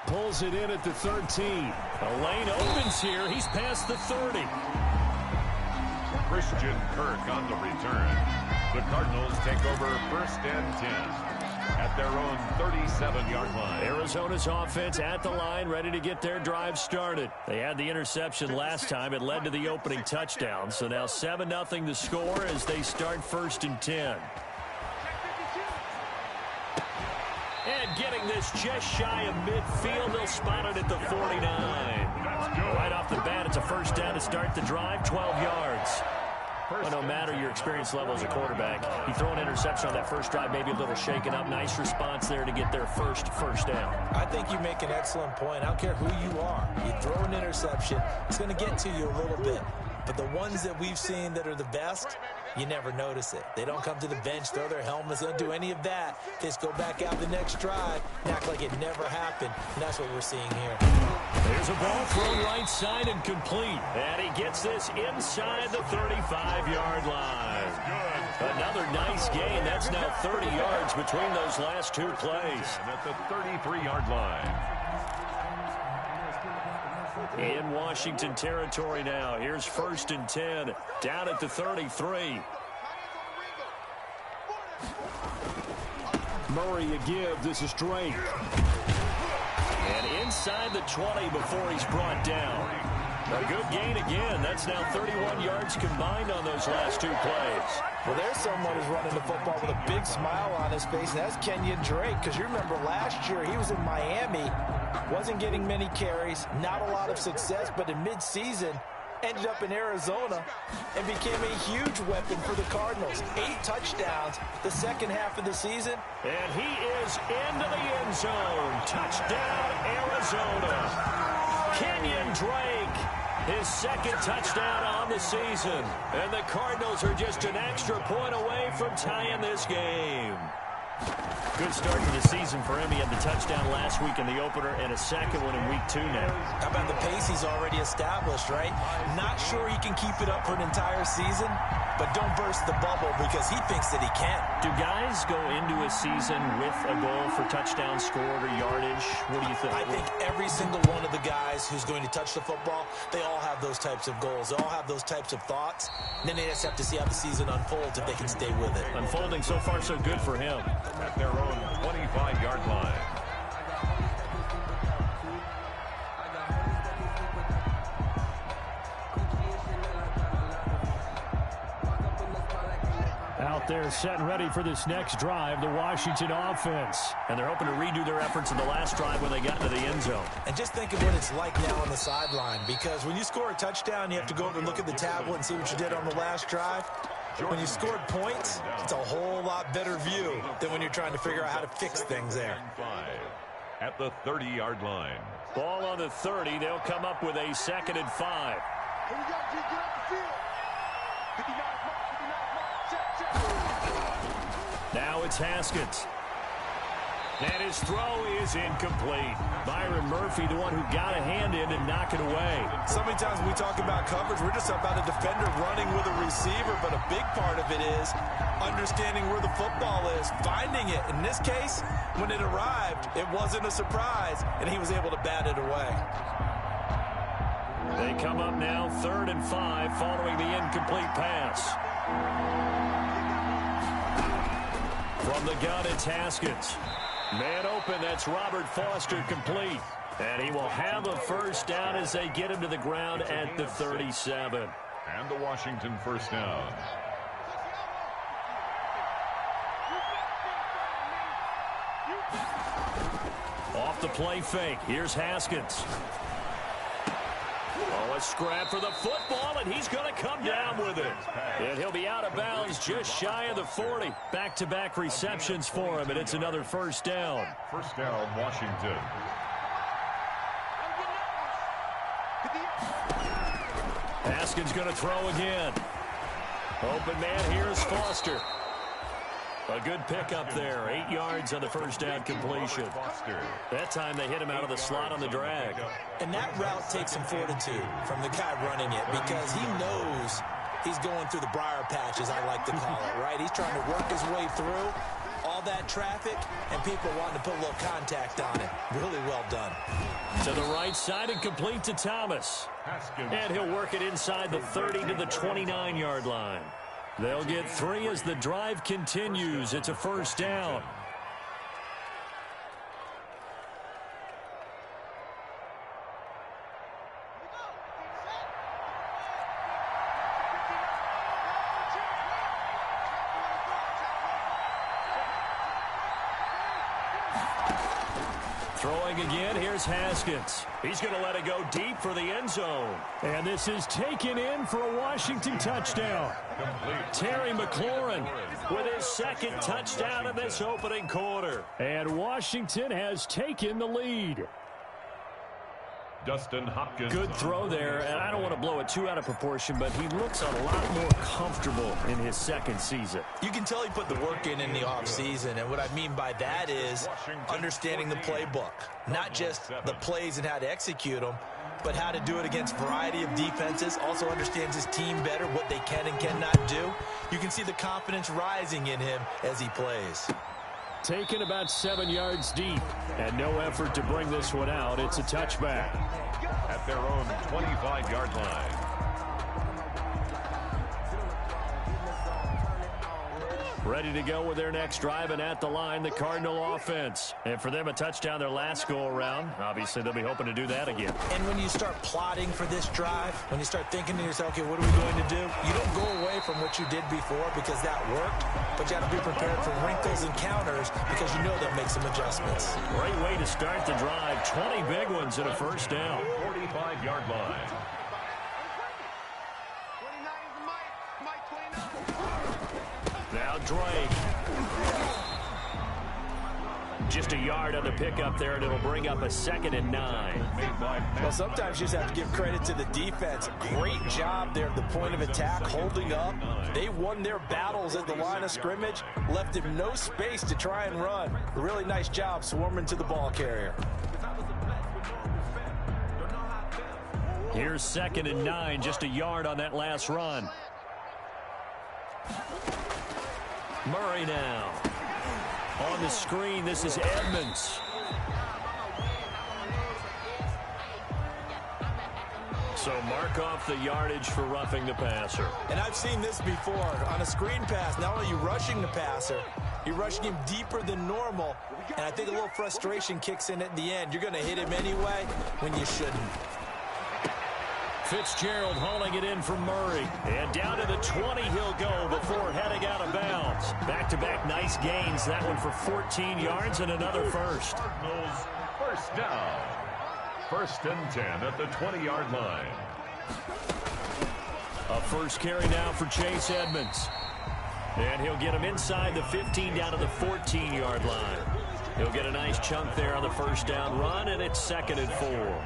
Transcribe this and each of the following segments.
pulls it in at the 13. The lane opens here. He's past the 30. Christian Kirk on the return. The Cardinals take over 1st and 10 at their own 37-yard line. Arizona's offense at the line, ready to get their drive started. They had the interception last time. It led to the opening touchdown. So now 7-0 the score as they start 1st and 10. And getting this just shy of midfield, they'll spot it at the 49. Right off the bat, it's a 1st down to start the drive, 12 yards. Well, no matter your experience level as a quarterback, you throw an interception on that first drive, maybe a little shaken up. Nice response there to get their first down. I think you make an excellent point. I don't care who you are. You throw an interception, it's going to get to you a little bit. But the ones that we've seen that are the best, you never notice it. They don't come to the bench, throw their helmets, they don't do any of that. They just go back out the next drive and act like it never happened. And that's what we're seeing here. There's a ball thrown right side and complete. And he gets this inside the 35-yard line. Another nice gain. That's now 30 yards between those last two plays. And at the 33-yard line. In Washington territory now. Here's 1st and 10. Down at the 33. Murray a give. This is Drake. And inside the 20 before he's brought down. A good gain again. That's now 31 yards combined on those last two plays. Well, there's someone who's running the football with a big smile on his face, and that's Kenyon Drake. Because you remember last year he was in Miami, wasn't getting many carries, not a lot of success, but in midseason ended up in Arizona and became a huge weapon for the Cardinals. 8 touchdowns the second half of the season. And he is into the end zone. Touchdown, Arizona. Kenyon Drake, his second touchdown on the season. And the Cardinals are just an extra point away from tying this game. Good start to the season for him. He had the touchdown last week in the opener and a second one in week 2 now. How about the pace he's already established, right? Not sure he can keep it up for an entire season, but don't burst the bubble because he thinks that he can. Do guys go into a season with a goal for touchdown scored or yardage? What do you think? I think every single one of the guys who's going to touch the football, they all have those types of goals. They all have those types of thoughts. And then they just have to see how the season unfolds if they can stay with it. Unfolding so far so good for him. At their own 25-yard line. Out there set and ready for this next drive, the Washington offense. And they're hoping to redo their efforts in the last drive when they got into the end zone. And just think of what it's like now on the sideline, because when you score a touchdown, you have to go over and look at the tablet and see what you did on the last drive. When you scored points, it's a whole lot better view than when you're trying to figure out how to fix things there. At the 30-yard line. Ball on the 30. They'll come up with a 2nd and 5. Now it's Haskins. And his throw is incomplete. Byron Murphy, the one who got a hand in and knock it away. So many times when we talk about coverage, we're just about a defender running with a receiver, but a big part of it is understanding where the football is, finding it. In this case, when it arrived, it wasn't a surprise, and he was able to bat it away. They come up now 3rd and 5 following the incomplete pass. From the gun, it's Haskins. Man open, that's Robert Foster complete. And he will have a 1st down as they get him to the ground at the 37. And the Washington 1st down. Off the play fake, here's Haskins. Oh, a scrap for the football, and he's going to come down with it. And he'll be out of bounds just shy of the 40. Back-to-back receptions for him, and it's another 1st down. 1st down, Washington. Haskins going to throw again. Open man, here's Foster. A good pickup there. 8 yards on the 1st down completion. That time they hit him out of the slot on the drag. And that route takes some fortitude from the guy running it because he knows he's going through the briar patch, as I like to call it, right? He's trying to work his way through. all that traffic and people wanting to put a little contact on it. Really well done. To the right side and complete to Thomas. And he'll work it inside the 30 to the 29-yard line. They'll get 3 as the drive continues. It's a first down. Throwing again, here's Haskins. He's going to let it go deep for the end zone. And this is taken in for a Washington touchdown. Terry McLaurin with his second touchdown in this opening quarter. And Washington has taken the lead. Dustin Hopkins. Good throw there, and I don't want to blow it too out of proportion, but he looks a lot more comfortable in his second season. You can tell he put the work in the offseason, and what I mean by that is understanding the playbook. Not just the plays and how to execute them, but how to do it against a variety of defenses. Also understands his team better, what they can and cannot do. You can see the confidence rising in him as he plays. Taken about 7 yards deep, and no effort to bring this one out. It's a touchback. At their own 25-yard line. Ready to go with their next drive, and at the line, the Cardinal offense. And for them, a touchdown their last go-around. Obviously, they'll be hoping to do that again. And when you start plotting for this drive, when you start thinking to yourself, okay, what are we going to do? You don't go away from what you did before because that worked, but you have to be prepared for wrinkles and counters because you know they'll make some adjustments. Great way to start the drive. 20 big ones and a first down. 45-yard line. Now Drake. Just a yard on the pickup there, and it'll bring up a 2nd and 9. Well, sometimes you just have to give credit to the defense. Great job there at the point of attack, holding up. They won their battles at the line of scrimmage, left him no space to try and run. A really nice job swarming to the ball carrier. Here's 2nd and 9, just a yard on that last run. Murray now. On the screen, this is Edmonds. So mark off the yardage for roughing the passer. And I've seen this before. On a screen pass, not only are you rushing the passer, you're rushing him deeper than normal. And I think a little frustration kicks in at the end. You're going to hit him anyway when you shouldn't. Fitzgerald hauling it in for Murray. And down to the 20 he'll go before heading out of bounds. Back-to-back nice gains. That one for 14 yards and another first. Cardinals first down. 1st and 10 at the 20-yard line. A first carry now for Chase Edmonds. And he'll get him inside the 15 down to the 14-yard line. He'll get a nice chunk there on the first down run, and it's 2nd and 4.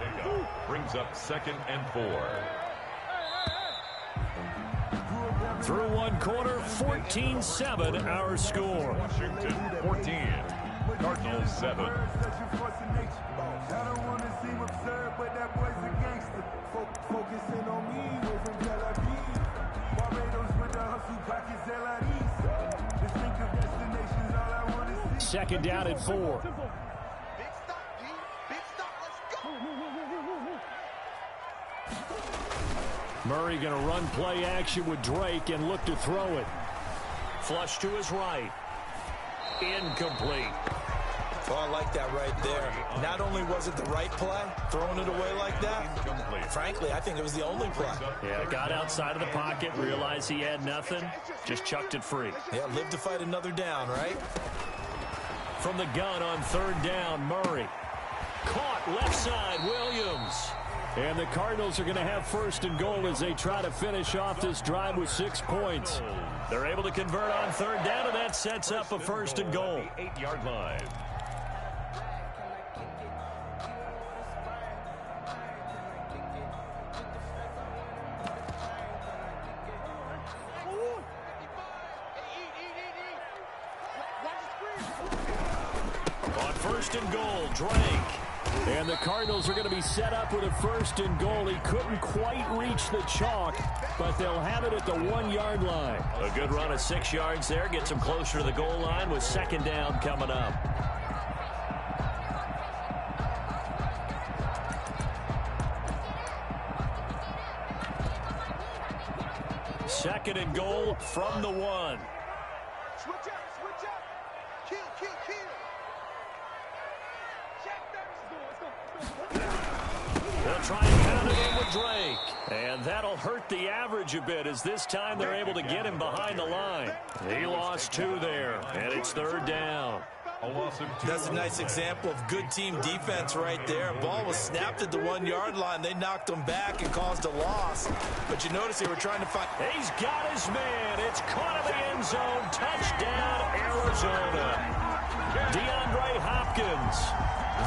Brings up 2nd and 4. Through one quarter, 14-7 our score. Washington 14. Cardinals 7. Second down at 4. Murray going to run play action with Drake and look to throw it. Flush to his right. Incomplete. Oh, I like that right there. Not only was it the right play, throwing it away like that, frankly, I think it was the only play. Yeah, got outside of the pocket, realized he had nothing, just chucked it free. Yeah, live to fight another down, right? From the gun on 3rd down, Murray. Caught left side, Williams. And the Cardinals are going to have 1st and goal as they try to finish off this drive with 6 points. They're able to convert on 3rd down, and that sets up a 1st and goal. 8-yard line. On 1st and goal, Drake. And the Cardinals are going to be set up with a 1st and goal. He couldn't quite reach the chalk, but they'll have it at the 1-yard line. A good run of 6 yards there. Gets them closer to the goal line with 2nd down coming up. 2nd and goal from the 1. Switch up, switch up. Kill, kill, kill. They'll try and pound it in with Drake. And that'll hurt the average a bit as this time they're able to get him behind the line. He lost 2 there, and it's 3rd down. That's a nice example of good team defense right there. Ball was snapped at the 1-yard line. They knocked him back and caused a loss. But you notice they were trying to find... He's got his man. It's caught in the end zone. Touchdown, Arizona. DeAndre Hopkins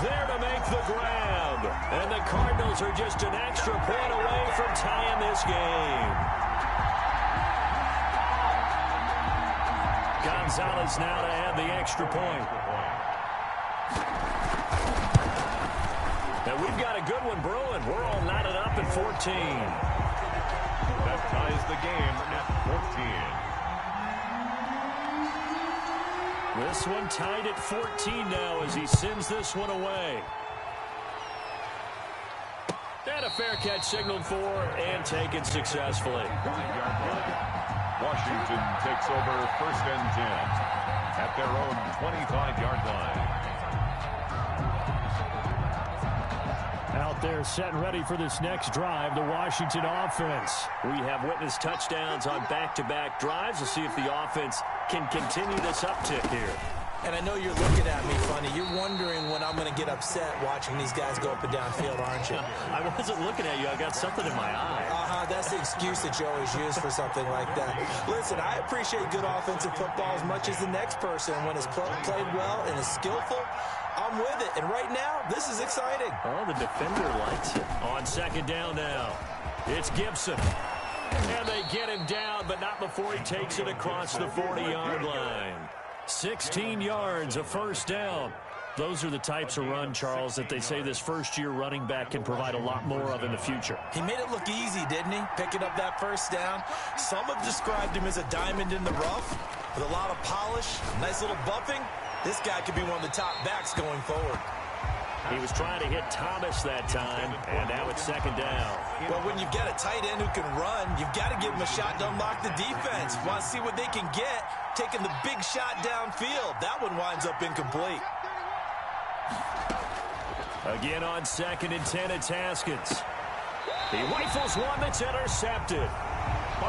there to make the grab. And the Cardinals are just an extra point away from tying this game. Gonzalez now to add the extra point. And we've got a good one brewing. We're all knotted up at 14. That ties the game at 14. This one tied at 14 now as he sends this one away. And a fair catch signaled for and taken successfully. Washington takes over 1st and 10 at their own 25-yard line. Out there set and ready for this next drive, the Washington offense. We have witnessed touchdowns on back-to-back drives. We'll see if the offense can continue this uptick here. And I know you're looking at me funny. You're wondering when I'm going to get upset watching these guys go up and down field, aren't you? I wasn't looking at you. I got something in my eye. That's the excuse that you always use for something like that. Listen, I appreciate good offensive football as much as the next person. When it's played well and is skillful, I'm with it. And right now, this is exciting. Oh, the defender likes it. On 2nd down now, it's Gibson. And they get him down, but not before he takes it across the 40-yard line. 16 yards, a 1st down. Those are the types of run, Charles, that they say this first-year running back can provide a lot more of in the future. He made it look easy, didn't he? Picking up that 1st down. Some have described him as a diamond in the rough with a lot of polish, nice little bumping. This guy could be one of the top backs going forward. He was trying to hit Thomas that time, and now it's 2nd down. Well, when you've got a tight end who can run, you've got to give him a shot to unlock the defense. Want to see what they can get, taking the big shot downfield. That one winds up incomplete. Again on 2nd and 10, it's Haskins. He rifles one that's intercepted.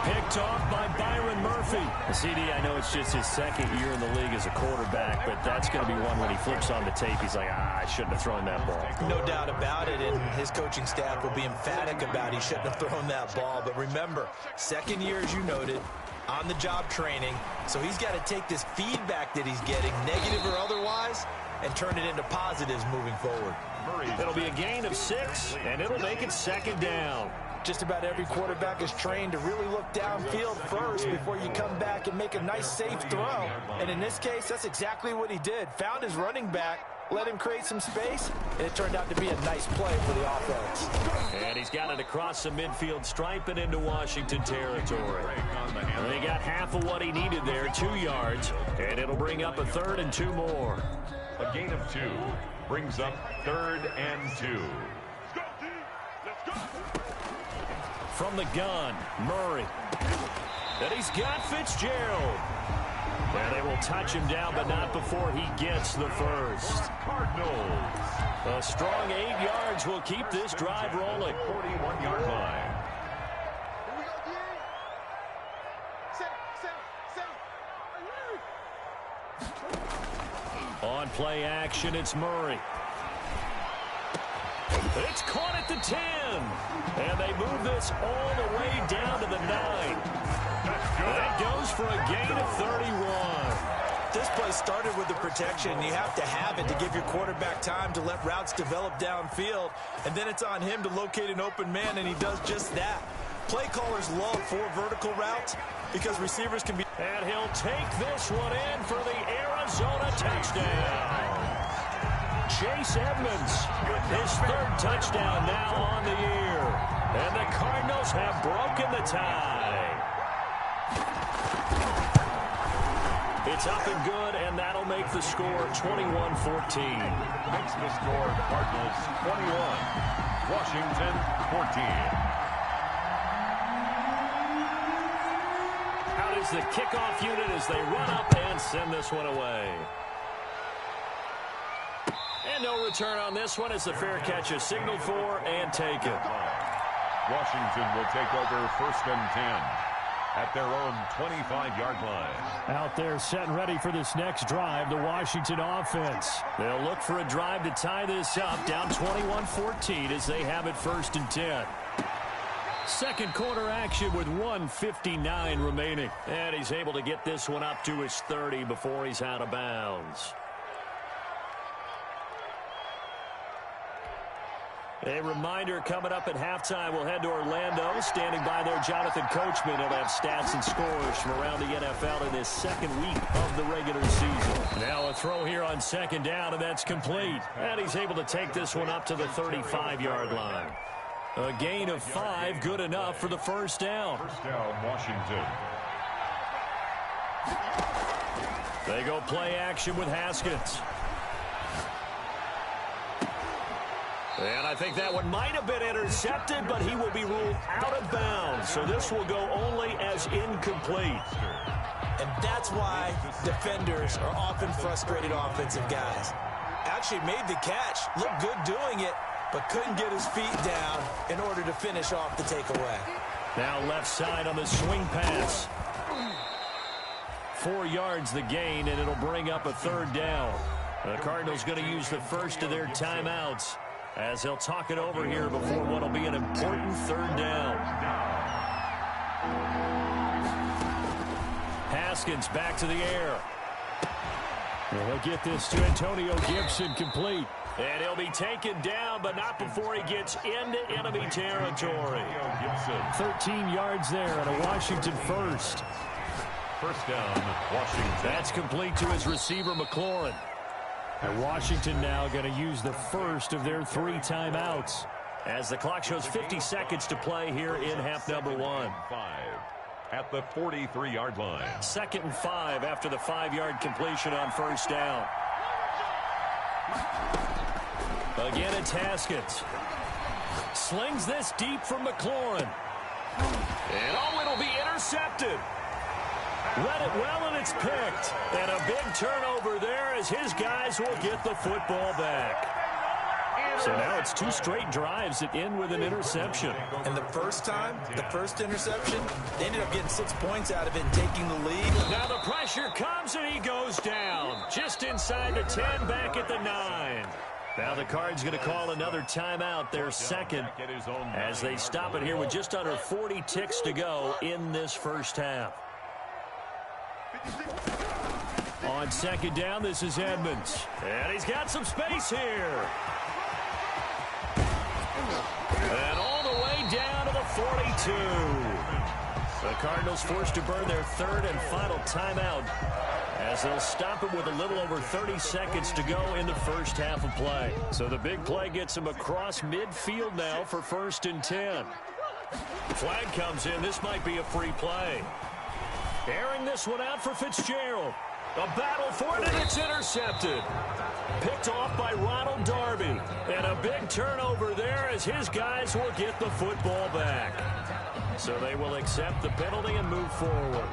Picked off by Byron Murphy. CD, I know it's just his 2nd year in the league as a quarterback, but that's going to be one when he flips on the tape. He's like, I shouldn't have thrown that ball. No doubt about it, and his coaching staff will be emphatic about he shouldn't have thrown that ball. But remember, 2nd year, as you noted, on-the-job training. So he's got to take this feedback that he's getting, negative or otherwise, and turn it into positives moving forward. It'll be a gain of 6, and it'll make it 2nd down. Just about every quarterback is trained to really look downfield first before you come back and make a nice, safe throw. And in this case, that's exactly what he did. Found his running back, let him create some space, and it turned out to be a nice play for the offense. And he's got it across the midfield stripe and into Washington territory. They got half of what he needed there, 2 yards, and it'll bring up a 3rd and 2 more. A gain of 2 brings up 3rd and 2. From the gun, Murray. And he's got Fitzgerald. And they will touch him down, but not before he gets the 1st. Cardinals. A strong 8 yards will keep this drive rolling. 41-yard line. On play action, it's Murray. It's caught at the 10. And they move this all the way down to the 9. That goes for a gain of 31. This play started with the protection. You have to have it to give your quarterback time to let routes develop downfield. And then it's on him to locate an open man, and he does just that. Play callers love 4 vertical routes because receivers can be... And he'll take this one in for the Arizona touchdown. Chase Edmonds. His third touchdown now on the year. And the Cardinals have broken the tie. It's up and good, and that'll make the score 21-14. Makes the score Cardinals 21, Washington 14. Out is the kickoff unit as they run up and send this one away. And no return on this one as the fair catch is signaled for and taken. Washington will take over 1st and 10 at their own 25-yard line. Out there set and ready for this next drive, the Washington offense. They'll look for a drive to tie this up, down 21-14 as they have it 1st and 10. Second quarter action with 1:59 remaining. And he's able to get this one up to his 30 before he's out of bounds. A reminder coming up at halftime, we'll head to Orlando. Standing by there, Jonathan Coachman. He'll have stats and scores from around the NFL in this second week of the regular season. Now a throw here on 2nd down, and that's complete. And he's able to take this one up to the 35-yard line. A gain of 5, good enough for the 1st down. 1st down, Washington. They go play action with Haskins. And I think that one might have been intercepted, but he will be ruled out of bounds. So this will go only as incomplete. And that's why defenders are often frustrated offensive guys. Actually made the catch, looked good doing it, but couldn't get his feet down in order to finish off the takeaway. Now left side on the swing pass. 4 yards the gain, and it'll bring up a 3rd down. The Cardinals going to use the first of their timeouts as they'll talk it over here before what will be an important 3rd down. Haskins back to the air. They'll get this to Antonio Gibson complete. And he'll be taken down, but not before he gets into enemy territory. 13 yards there and a Washington first. 1st down, Washington. That's complete to his receiver, McLaurin. And Washington now going to use the first of their 3 timeouts as the clock shows 50 seconds to play here in half number 1. 5 at the 43-yard line. 2nd and 5 after the 5-yard completion on 1st down. Again, it's Haskins. Slings this deep from McLaurin. And it'll be intercepted. Read it well, and it's picked. And a big turnover there as his guys will get the football back. So now it's 2 straight drives that end with an interception. And the first time, the first interception, they ended up getting 6 points out of it and taking the lead. Now the pressure comes, and he goes down. Just inside the 10, back at the 9. Now the Cards going to call another timeout, their 2nd, as they stop it here with just under 40 ticks to go in this first half. On 2nd down, this is Edmonds. And he's got some space here. And all the way down to the 42. The Cardinals forced to burn their 3rd and final timeout as they'll stop it with a little over 30 seconds to go in the first half of play. So the big play gets him across midfield now for 1st and 10. Flag comes in. This might be a free play. Airing this one out for Fitzgerald. A battle for it, and it's intercepted. Picked off by Ronald Darby. And a big turnover there as his guys will get the football back. So they will accept the penalty and move forward.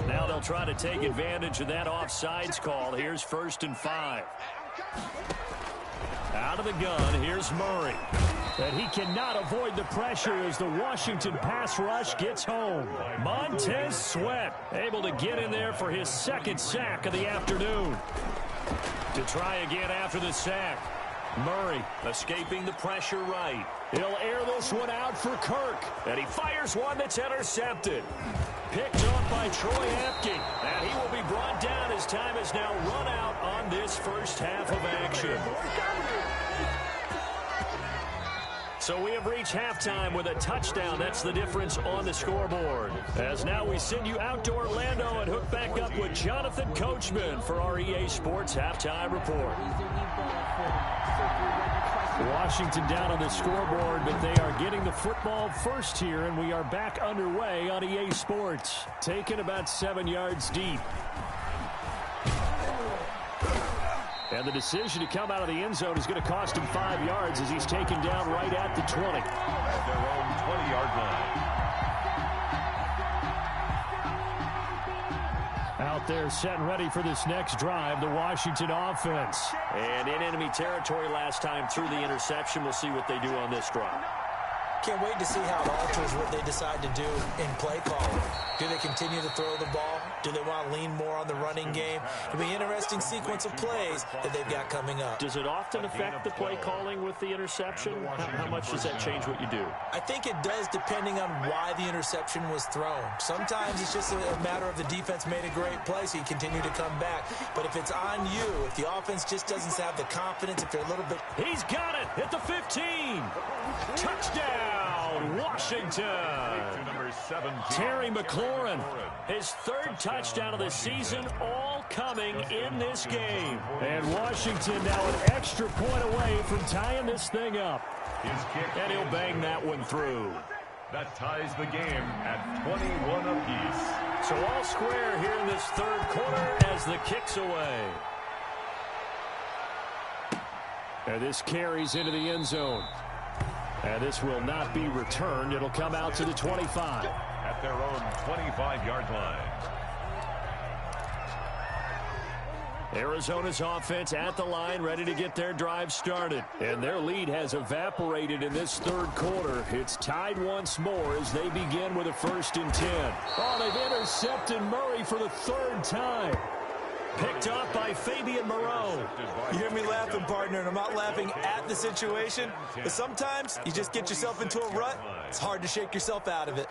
Now they'll try to take advantage of that offsides call. Here's 1st and 5. Out of the gun, here's Murray. And he cannot avoid the pressure as the Washington pass rush gets home. Montez Sweat able to get in there for his 2nd sack of the afternoon. To try again after the sack. Murray escaping the pressure right. He'll air this one out for Kirk. And he fires one that's intercepted. Picked off by Troy Apke. And he will be brought down as time is now run out on this first half of action. So we have reached halftime with a touchdown. That's the difference on the scoreboard. As now we send you out to Orlando and hook back up with Jonathan Coachman for our EA Sports Halftime Report. Washington down on the scoreboard, but they are getting the football first here, and we are back underway on EA Sports. Taken about 7 yards deep. And the decision to come out of the end zone is going to cost him 5 yards as he's taken down right at the 20. At their own 20-yard line. Out there set and ready for this next drive, the Washington offense. And in enemy territory last time through the interception. We'll see what they do on this drive. Can't wait to see how it alters what they decide to do in play calling. Do they continue to throw the ball? Do they want to lean more on the running game? It'll be an interesting sequence of plays that they've got coming up. Does it often affect the play calling with the interception? How much does that change what you do? I think it does, depending on why the interception was thrown. Sometimes it's just a matter of the defense made a great play, so you continue to come back. But if it's on you, if the offense just doesn't have the confidence, if they're a little bit... He's got it at the 15. Touchdown, Washington. Terry McLaurin, his third touchdown of the season, all coming in this game. And Washington now an extra point away from tying this thing up. And he'll bang that one through. That ties the game at 21 apiece. So all square here in this third quarter as the kick's away. And this carries into the end zone. And this will not be returned. It'll come out to the 25. At their own 25-yard line. Arizona's offense at the line, ready to get their drive started. And their lead has evaporated in this third quarter. It's tied once more as they begin with a 1st and 10. Oh, they've intercepted Murray for the third time. Picked up by Fabian Moreau. You hear me laughing, partner, and I'm not laughing at the situation. But sometimes you just get yourself into a rut. It's hard to shake yourself out of it.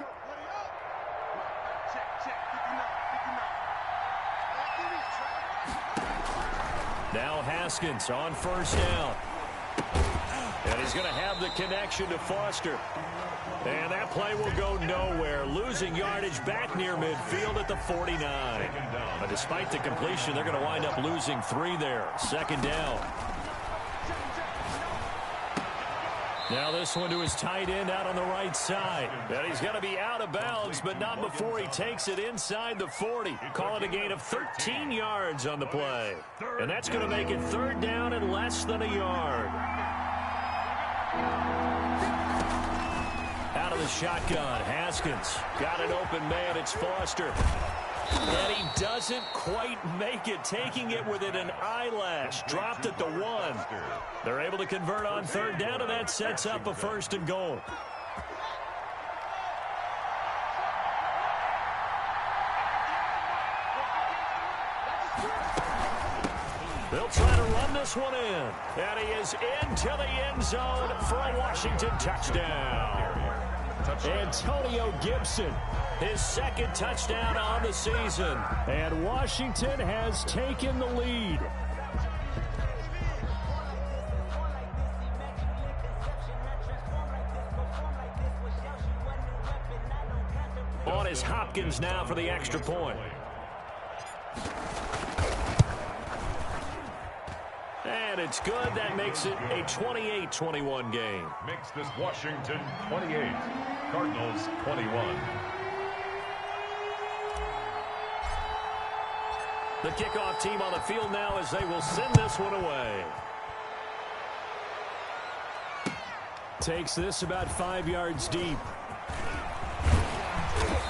Now Haskins on 1st down. And he's going to have the connection to Foster. And that play will go nowhere. Losing yardage back near midfield at the 49. But despite the completion, they're going to wind up losing 3 there. 2nd down. Now this one to his tight end out on the right side. And he's going to be out of bounds, but not before he takes it inside the 40. Call it a gain of 13 yards on the play. And that's going to make it 3rd down and less than a yard. Out of the shotgun, Haskins. Got an open man, it's Foster. And he doesn't quite make it, taking it within an eyelash. Dropped at the 1. They're able to convert on 3rd down, and that sets up a 1st and goal. They'll try to run this one in. And he is into the end zone for a Washington touchdown. Antonio Gibson, his 2nd touchdown on the season. And Washington has taken the lead. On is Hopkins now for the extra point. And it's good. That makes it a 28-21 game. Makes this Washington 28, Cardinals 21. The kickoff team on the field now as they will send this one away. Takes this about 5 yards deep.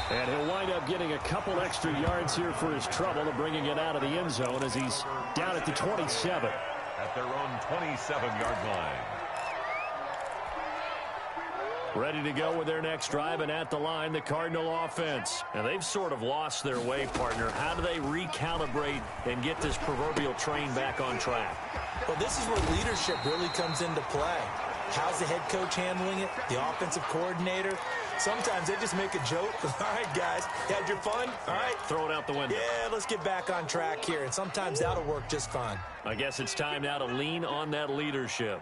And he'll wind up getting a couple extra yards here for his trouble to bringing it out of the end zone as he's down at the 27. At their own 27-yard line. Ready to go with their next drive, and at the line, the Cardinal offense. And they've sort of lost their way, partner. How do they recalibrate and get this proverbial train back on track? Well, this is where leadership really comes into play. How's the head coach handling it? The offensive coordinator? Sometimes they just make a joke. All right, guys, you had your fun? All right. Throw it out the window. Yeah, let's get back on track here. And sometimes that'll work just fine. I guess it's time now to lean on that leadership.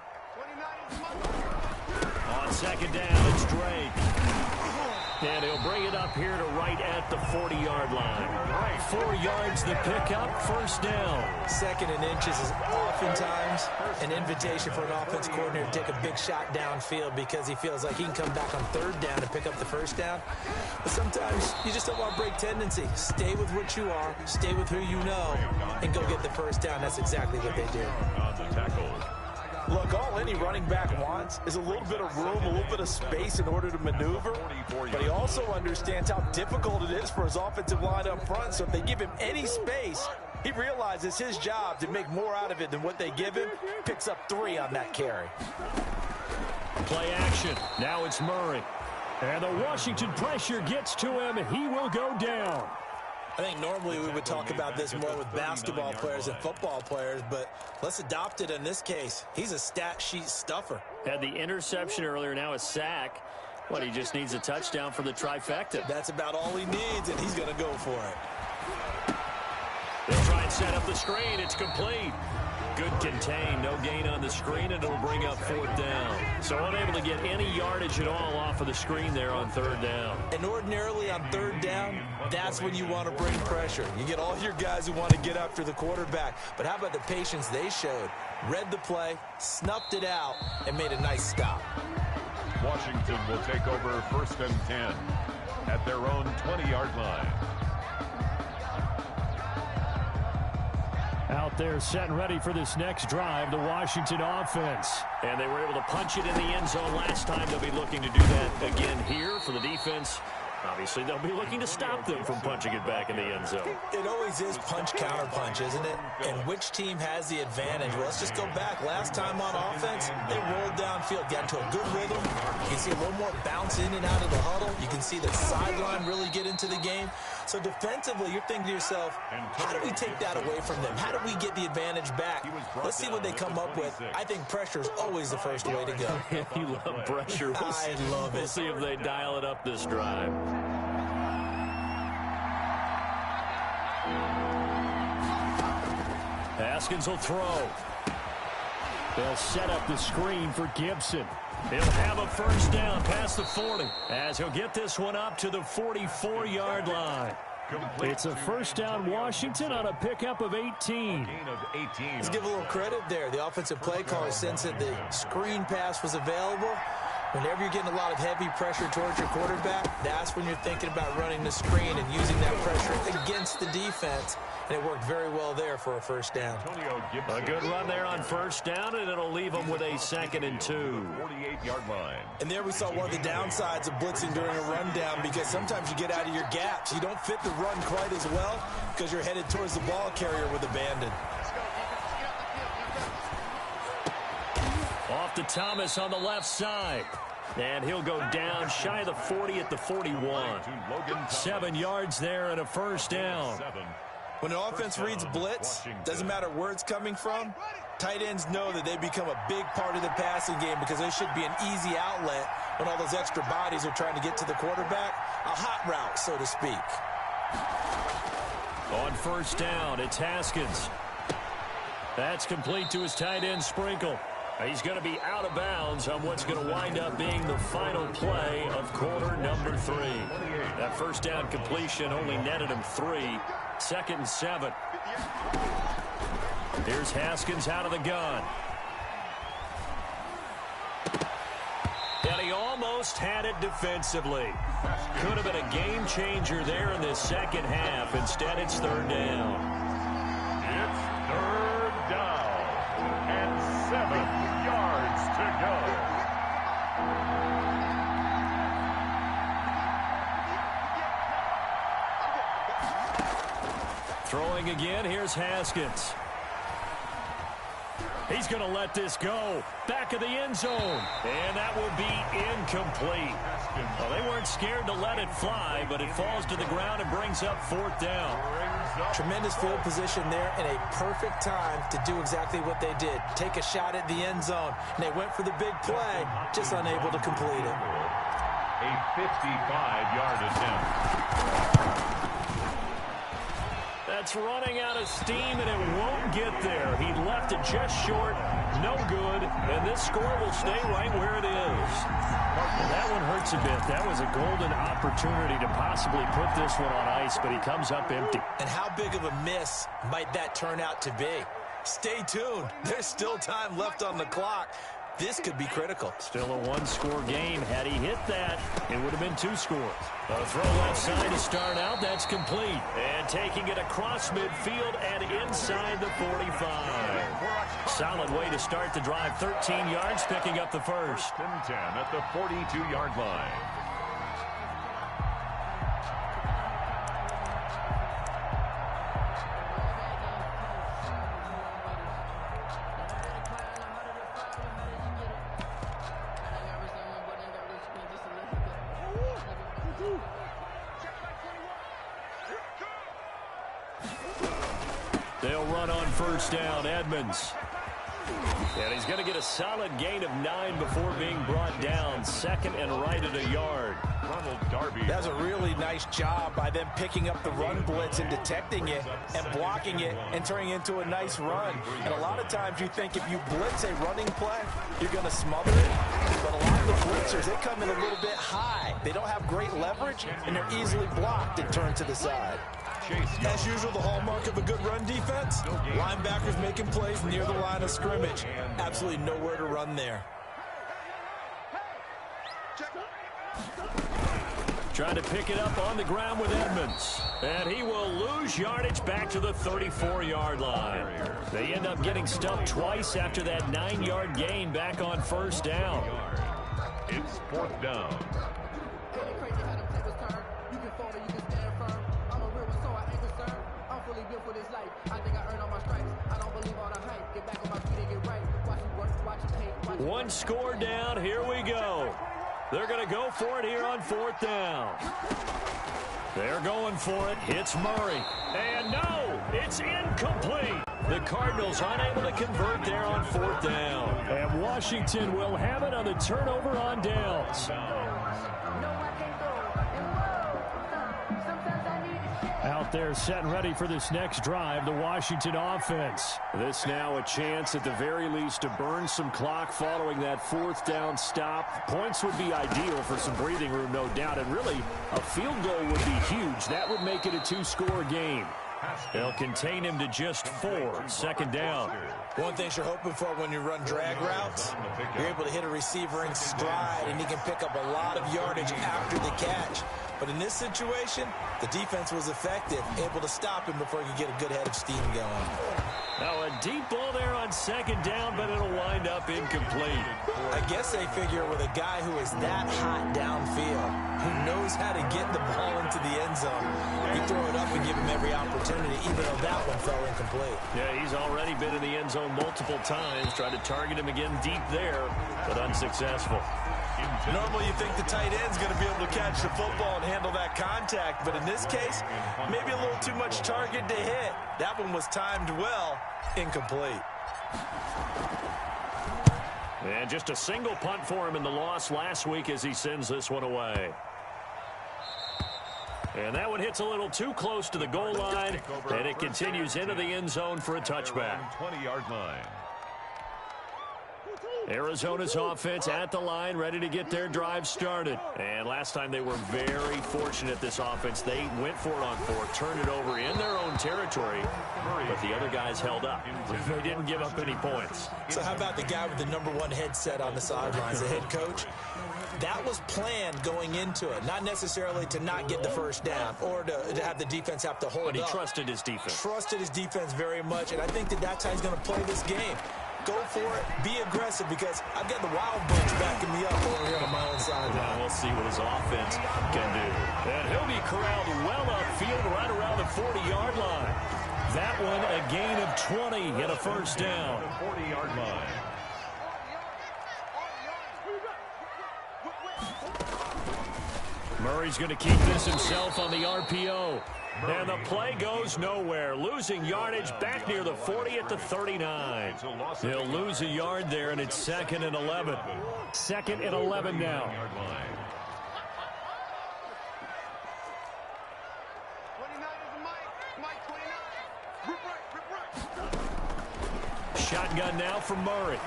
On On second down, it's Drake. And he'll bring it up here to right at the 40-yard line. 4 yards the pickup, first down. 2nd and inches is oftentimes an invitation for an offense coordinator to take a big shot downfield because he feels like he can come back on 3rd down and pick up the first down. But sometimes you just don't want to break tendency. Stay with what you are, stay with who you know, and go get the first down. That's exactly what they did. On the tackle. Look, all any running back wants is a little bit of room, a little bit of space in order to maneuver. But he also understands how difficult it is for his offensive line up front. So if they give him any space, he realizes his job to make more out of it than what they give him. Picks up 3 on that carry. Play action. Now it's Murray. And the Washington pressure gets to him, and he will go down. I think normally we would talk about this more with basketball players and football players, but let's adopt it in this case. He's a stat sheet stuffer. Had the interception earlier, now a sack. What, he just needs a touchdown for the trifecta. That's about all he needs, and he's going to go for it. They'll try and set up the screen. It's complete. Good contain. No gain on the screen, and it'll bring up 4th down. So unable to get any yardage at all off of the screen there on 3rd down. And ordinarily on 3rd down, that's when you want to bring pressure. You get all your guys who want to get after the quarterback. But how about the patience they showed? Read the play, snuffed it out, and made a nice stop. Washington will take over 1st and 10 at their own 20-yard line. Out there set and ready for this next drive, the Washington offense. And they were able to punch it in the end zone last time. They'll be looking to do that again here for the defense. Obviously, they'll be looking to stop them from punching it back in the end zone. It always is punch-counter-punch, isn't it? And which team has the advantage? Well, let's just go back. Last time on offense, they rolled downfield, got into a good rhythm. You can see a little more bounce in and out of the huddle. You can see the sideline really get into the game. So defensively, you're thinking to yourself, how do we take that away from them? How do we get the advantage back? Let's see what they come up with. I think pressure is always the first way to go. You love pressure. I love it. We'll see if they dial it up this drive. Haskins will throw. They'll set up the screen for Gibson. He'll have a first down past the 40 as he'll get this one up to the 44-yard line. It's a first down Washington on a pickup of 18. Let's give a little credit there. The offensive play caller sensed that the screen pass was available. Whenever you're getting a lot of heavy pressure towards your quarterback, that's when you're thinking about running the screen and using that pressure against the defense. And it worked very well there for a first down. A good run there on first down, and it'll leave them with a 2nd and 2. 48-yard line. And there we saw one of the downsides of blitzing during a rundown because sometimes you get out of your gaps. You don't fit the run quite as well because you're headed towards the ball carrier with abandon. Off to Thomas on the left side. And he'll go down shy of the 40 at the 41. 7 yards there and a first down. When an offense reads blitz, doesn't matter where it's coming from, tight ends know that they become a big part of the passing game because they should be an easy outlet when all those extra bodies are trying to get to the quarterback. A hot route, so to speak. On first down, it's Haskins. That's complete to his tight end, Sprinkle. He's going to be out of bounds on what's going to wind up being the final play of quarter number 3. That first down completion only netted him 3. 2nd and 7. Here's Haskins out of the gun. And he almost had it defensively. Could have been a game changer there in this second half. Instead, it's 3rd down. It's 3rd down and 7 yards to go. Throwing again, here's Haskins. He's going to let this go. Back of the end zone. And that will be incomplete. Well, they weren't scared to let it fly, but it falls to the ground and brings up 4th down. Tremendous field position there and a perfect time to do exactly what they did. Take a shot at the end zone. And they went for the big play, just unable to complete it. A 55-yard attempt. That It's running out of steam, and it won't get there. He left it just short, no good, and this score will stay right where it is. That one hurts a bit. That was a golden opportunity to possibly put this one on ice, but he comes up empty. And how big of a miss might that turn out to be? Stay tuned. There's still time left on the clock. This could be critical. Still a one-score game. Had he hit that, it would have been 2 scores. A throw left side to start out. That's complete. And taking it across midfield and inside the 45. Solid way to start the drive. 13 yards, picking up the first. 10 at the 42-yard line. They'll run on first down, Edmonds. And he's going to get a solid gain of 9 before being brought down. Second and right at a yard. Ronald Darby. That's a really nice job by them picking up the run blitz and detecting it and blocking it and turning it into a nice run. And a lot of times you think if you blitz a running play, you're going to smother it. But a lot of the blitzers, they come in a little bit high. They don't have great leverage, and they're easily blocked and turned to the side. As usual, the hallmark of a good run defense, linebackers making plays near the line of scrimmage. Absolutely nowhere to run there. Trying to pick it up on the ground with Edmonds. And he will lose yardage back to the 34-yard line. They end up getting stuffed twice after that 9-yard gain back on first down. It's 4th down. One score down. Here we go. They're going to go for it here on 4th down. They're going for it. Hits Murray. And no, it's incomplete. The Cardinals unable to convert there on 4th down. And Washington will have it on the turnover on downs. Out there set and ready for this next drive, the Washington offense. This now a chance at the very least to burn some clock following that 4th down stop. Points would be ideal for some breathing room, no doubt. And really, a field goal would be huge. That would make it a 2-score game. They'll contain him to just 4. 2nd down. One thing you're hoping for when you run drag routes, you're able to hit a receiver in stride, and he can pick up a lot of yardage after the catch. But in this situation, the defense was effective, able to stop him before he could get a good head of steam going. Now a deep ball there on 2nd down, but it'll wind up incomplete. I guess they figure with a guy who is that hot downfield, who knows how to get the ball into the end zone, you throw it up and give him every opportunity, even though that one fell incomplete. Yeah, he's already been in the end zone multiple times. Tried to target him again deep there, but unsuccessful. Normally you think the tight end's going to be able to catch the football and handle that contact, but in this case, maybe a little too much target to hit. That one was timed well, incomplete. And just a single punt for him in the loss last week as he sends this one away. And that one hits a little too close to the goal line, and it continues into the end zone for a touchback. 20-yard line. Arizona's offense at the line, ready to get their drive started. And last time they were very fortunate, this offense. They went for it on 4, turned it over in their own territory, but the other guys held up. They didn't give up any points. So how about the guy with the #1 headset on the sidelines, the head coach? That was planned going into it, not necessarily to not get the first down or to have the defense have to hold up. But he trusted his defense. Trusted his defense very much, and I think that's how he's going to play this game. Go for it, be aggressive, because I've got the Wild Bunch backing me up over here on my own sideline. Now we'll see what his offense can do. And he'll be corralled well upfield right around the 40-yard line. That one a gain of 20 and a first down. 40-yard line. Murray's going to keep this himself on the RPO. And the play goes nowhere. Losing yardage back near the 40 at the 39. He'll lose a yard there, and it's 2nd and 11. 2nd and 11 now. 29 is the Mike. Mike 29. shotgun now from Murray.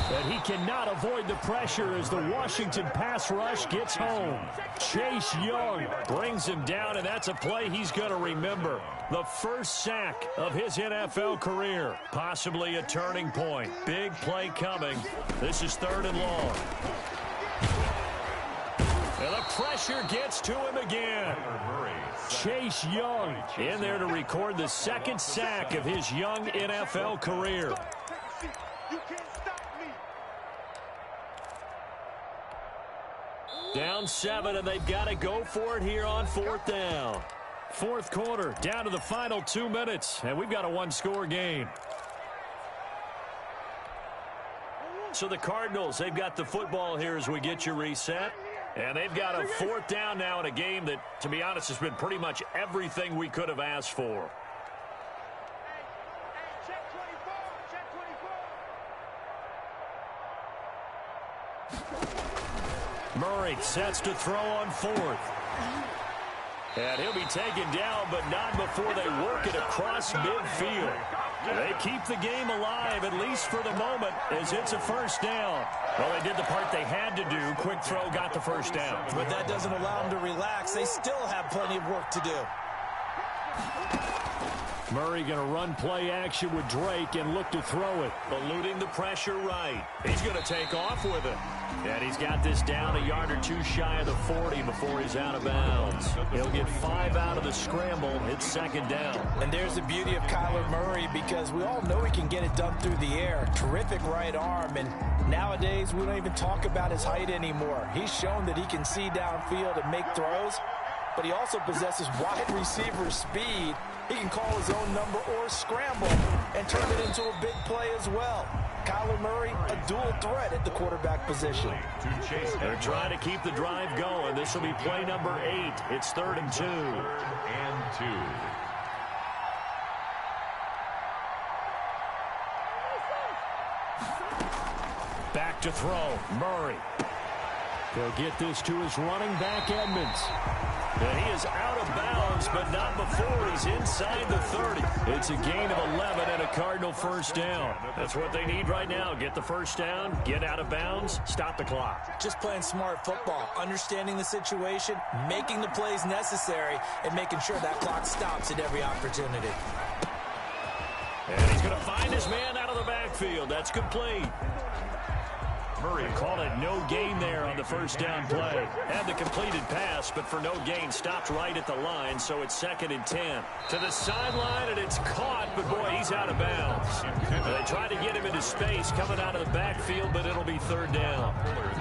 But he cannot avoid the pressure as the Washington pass rush gets home. Chase Young brings him down, and that's a play he's going to remember. The first sack of his NFL career. Possibly a turning point. Big play coming. This is 3rd and long. And the pressure gets to him again. Chase Young in there to record the 2nd sack of his young NFL career. Down 7, and they've got to go for it here on 4th down. 4th quarter, down to the final 2 minutes, and we've got a 1-score game. So the Cardinals, they've got the football here as we get you reset. And they've got a 4th down now in a game that, to be honest, has been pretty much everything we could have asked for. Murray sets to throw on 4th. And he'll be taken down, but not before they work it across midfield. They keep the game alive, at least for the moment, as it's a 1st down. Well, they did the part they had to do. Quick throw got the 1st down. But that doesn't allow them to relax. They still have plenty of work to do. Murray going to run play action with Drake and look to throw it. Eluding the pressure right. He's going to take off with it. And he's got this down a yard or 2 shy of the 40 before he's out of bounds. He'll get 5 out of the scramble. It's 2nd down. And there's the beauty of Kyler Murray, because we all know he can get it done through the air. Terrific right arm. And nowadays, we don't even talk about his height anymore. He's shown that he can see downfield and make throws. But he also possesses wide receiver speed. He can call his own number or scramble and turn it into a big play as well. Kyler Murray, a dual threat at the quarterback position. They're trying to keep the drive going. This will be play number 8. It's 3rd and 2. Back to throw. Murray. He'll get this to his running back, Edmonds. And he is out of bounds, but not before he's inside the 30. It's a gain of 11 and a Cardinal 1st down. That's what they need right now. Get the 1st down, get out of bounds, stop the clock. Just playing smart football, understanding the situation, making the plays necessary, and making sure that clock stops at every opportunity. And he's going to find his man out of the backfield. That's complete. Murray called it no gain there on the 1st down play. Had the completed pass, but for no gain, stopped right at the line, so it's 2nd and 10. To the sideline, and it's caught, but boy, he's out of bounds. They tried to get him into space coming out of the backfield, but it'll be 3rd down.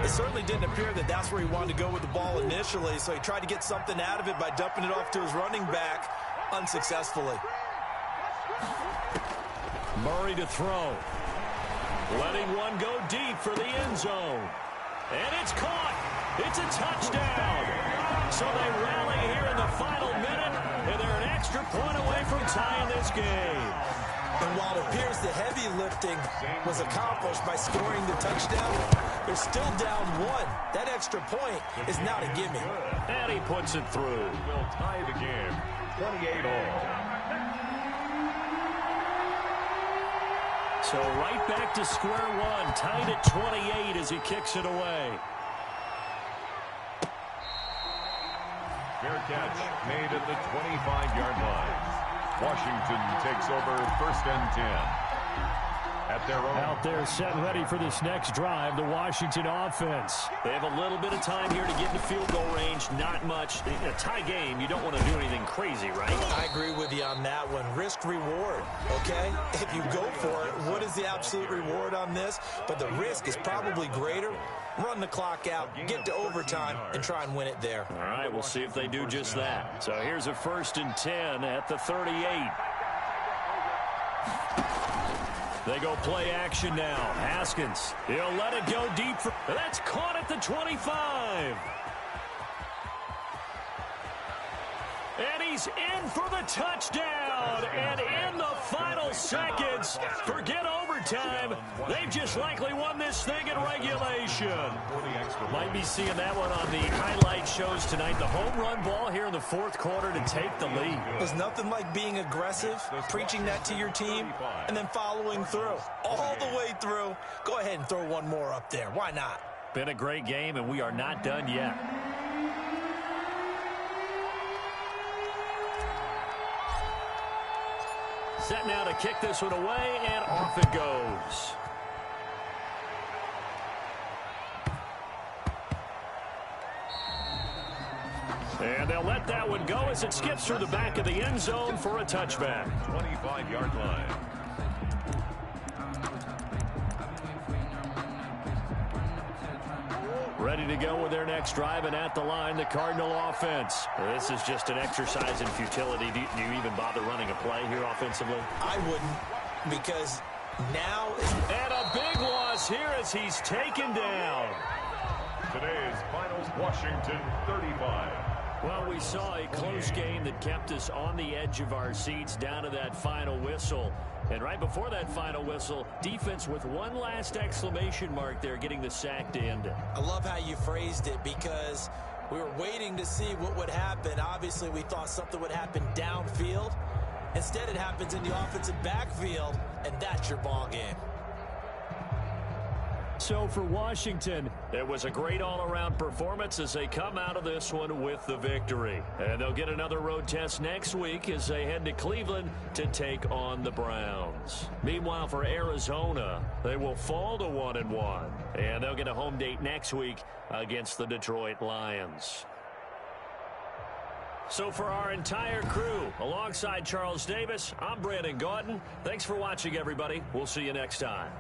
It certainly didn't appear that that's where he wanted to go with the ball initially, so he tried to get something out of it by dumping it off to his running back unsuccessfully. Murray to throw. Letting one go deep for the end zone. And it's caught. It's a touchdown. So they rally here in the final minute, and they're an extra point away from tying this game. And while it appears the heavy lifting was accomplished by scoring the touchdown, they're still down 1. That extra point is not a gimme. And he puts it through. Will tie the game, 28-all. So right back to square one, tied at 28 as he kicks it away. Fair catch made at the 25-yard line. Washington takes over 1st and 10. At their own. Out there set ready for this next drive, the Washington offense. They have a little bit of time here to get into field goal range, not much. In a tie game, you don't want to do anything crazy, right? I agree with you on that one. Risk reward, okay? If you go for it, what is the absolute reward on this? But the risk is probably greater. Run the clock out, get to overtime, and try and win it there. All right, we'll see if they do just that. So here's a 1st and 10 at the 38. They go play action now. Haskins, he'll let it go deep. That's caught at the 25. And he's in for the touchdown. And in the final seconds, forget overtime. They've just likely won this thing in regulation. Might be seeing that one on the highlight shows tonight. The home run ball here in the fourth quarter to take the lead. There's nothing like being aggressive, preaching that to your team, and then following through. All the way through. Go ahead and throw one more up there. Why not? Been a great game, and we are not done yet. Set now to kick this one away, and off it goes. And they'll let that one go as it skips through the back of the end zone for a touchback. 25-yard line. Ready to go with their next drive, and at the line, the Cardinal offense. This is just an exercise in futility. Do you even bother running a play here offensively? I wouldn't, because now is... And a big loss here as he's taken down. Today's finals, Washington 35. Well, we saw a close game that kept us on the edge of our seats down to that final whistle. And right before that final whistle, defense with one last exclamation mark there, getting the sack to end it. I love how you phrased it, because we were waiting to see what would happen. Obviously, we thought something would happen downfield. Instead, it happens in the offensive backfield, and that's your ball game. So for Washington, it was a great all-around performance as they come out of this one with the victory. And they'll get another road test next week as they head to Cleveland to take on the Browns. Meanwhile, for Arizona, they will fall to 1-1. And they'll get a home date next week against the Detroit Lions. So for our entire crew, alongside Charles Davis, I'm Brandon Gaudin. Thanks for watching, everybody. We'll see you next time.